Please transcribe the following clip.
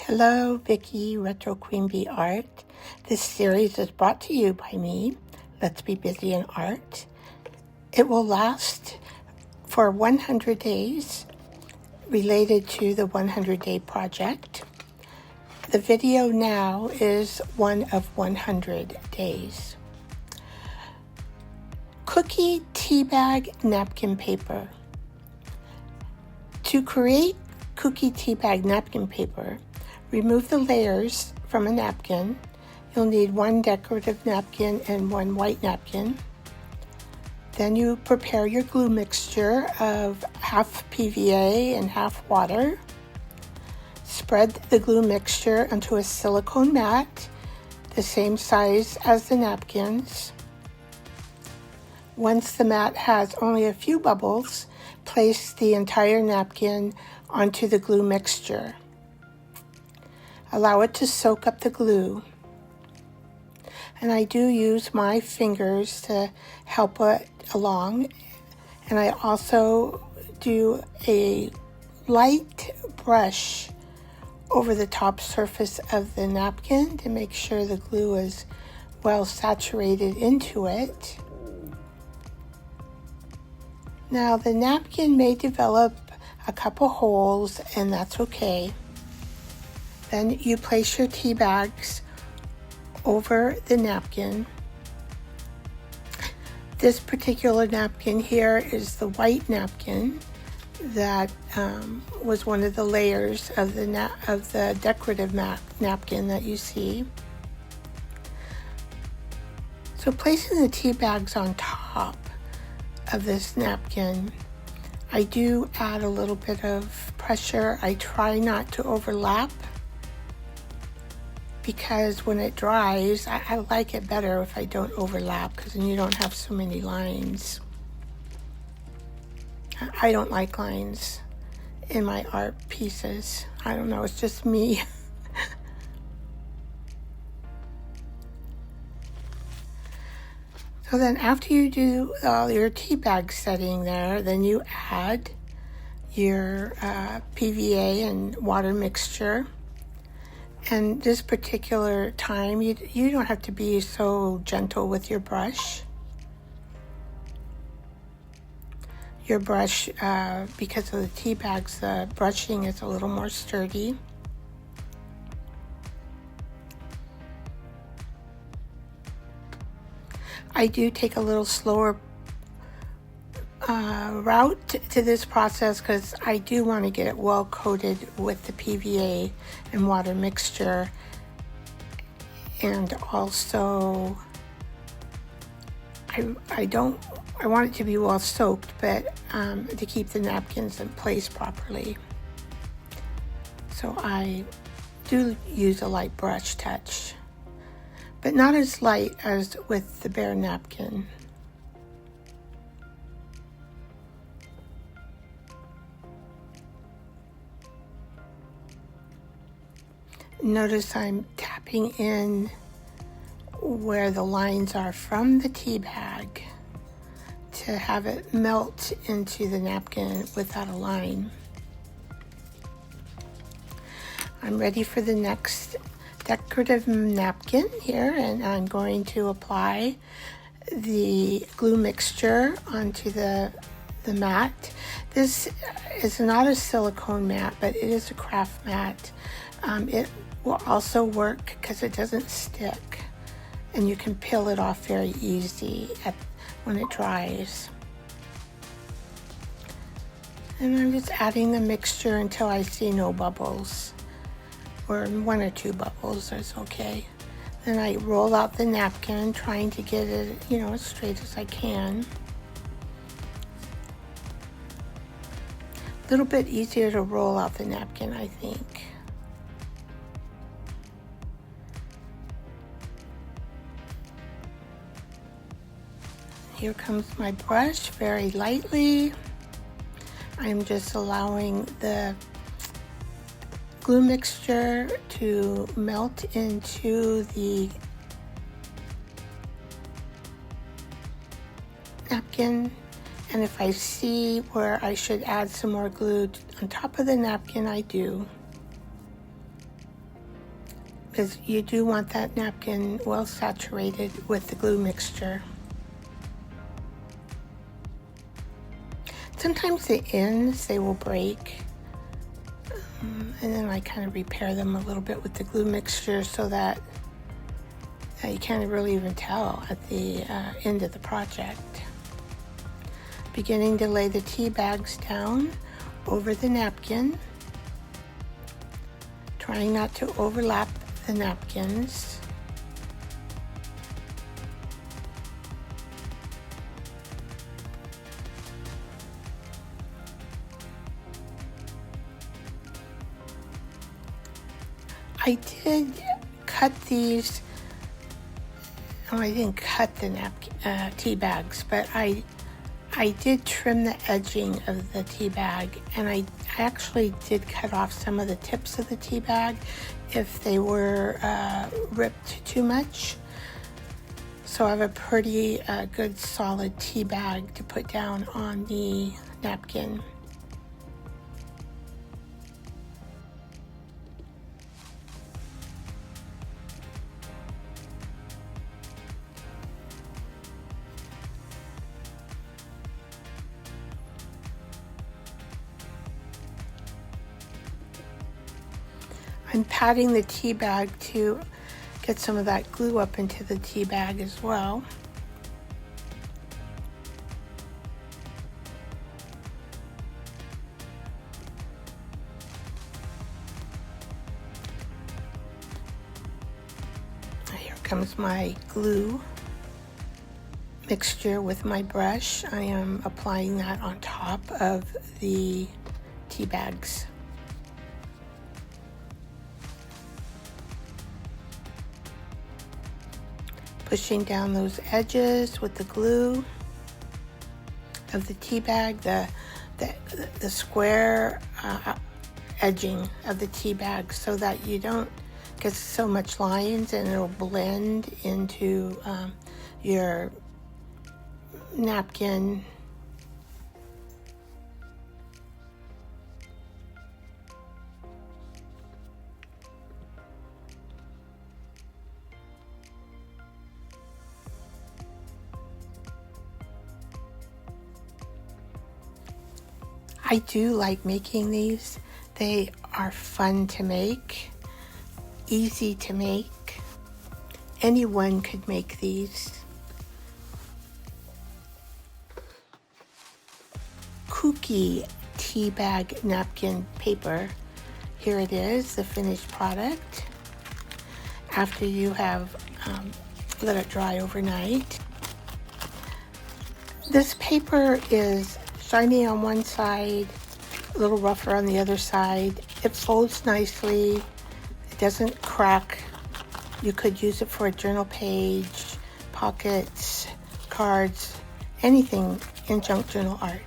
Hello, Vicky, Retro Queen Bee Art. This series is brought to you by me. Let's be busy in art. It will last for 100 days related to the 100-day project. The video now is one of 100 days. Kooky Teabag Napkin Paper. To create Kooky Teabag Napkin Paper, remove the layers from a napkin. You'll need one decorative napkin and one white napkin. Then you prepare your glue mixture of half PVA and half water. Spread the glue mixture onto a silicone mat, the same size as the napkins. Once the mat has only a few bubbles, place the entire napkin onto the glue mixture. Allow it to soak up the glue. And I do use my fingers to help it along. And I also do a light brush over the top surface of the napkin to make sure the glue is well saturated into it. Now the napkin may develop a couple holes, and that's okay. Then you place your tea bags over the napkin. This particular napkin here is the white napkin that was one of the layers of the decorative napkin that you see. So placing the tea bags on top of this napkin, I do add a little bit of pressure. I try not to overlap, because when it dries, I like it better if I don't overlap, because then you don't have so many lines. I don't like lines in my art pieces. I don't know, it's just me. So then after you do all your tea bag setting there, then you add your PVA and water mixture. And this particular time, you don't have to be so gentle with your brush. Your brush, because of the tea bags, the brushing is a little more sturdy. I do take a little slower route to this process because I do want to get it well coated with the PVA and water mixture, and also I want it to be well soaked, but to keep the napkins in place properly. So I do use a light brush touch, but not as light as with the bare napkin. Notice I'm tapping in where the lines are from the tea bag to have it melt into the napkin without a line. I'm ready for the next decorative napkin here, and I'm going to apply the glue mixture onto the mat. This is not a silicone mat, but it is a craft mat. It will also work because it doesn't stick, and you can peel it off very easy when it dries. And I'm just adding the mixture until I see no bubbles, or one or two bubbles is okay. Then I roll out the napkin, trying to get it, as straight as I can. A little bit easier to roll out the napkin, I think. Here comes my brush very lightly. I'm just allowing the glue mixture to melt into the napkin, and if I see where I should add some more glue on top of the napkin, I do. because you do want that napkin well saturated with the glue mixture. Sometimes the ends, they will break, and then I kind of repair them a little bit with the glue mixture so that you can't really even tell at the end of the project. Beginning to lay the tea bags down over the napkin, trying not to overlap the napkins. I did cut these. Oh, I didn't cut the tea bags, but I did trim the edging of the tea bag, and I actually did cut off some of the tips of the tea bag if they were ripped too much. So I have a pretty good solid tea bag to put down on the napkin. I'm patting the tea bag to get some of that glue up into the tea bag as well. Here comes my glue mixture with my brush. I am applying that on top of the tea bags. Pushing down those edges with the glue of the tea bag, the square edging of the tea bag, so that you don't get so much lines and it'll blend into your napkin. I do like making these. They are fun to make, easy to make. Anyone could make these. Kooky Teabag Napkin Paper. Here it is, the finished product, after you have let it dry overnight. This paper is shiny on one side, a little rougher on the other side. It folds nicely. It doesn't crack. You could use it for a journal page, pockets, cards, anything in junk journal art.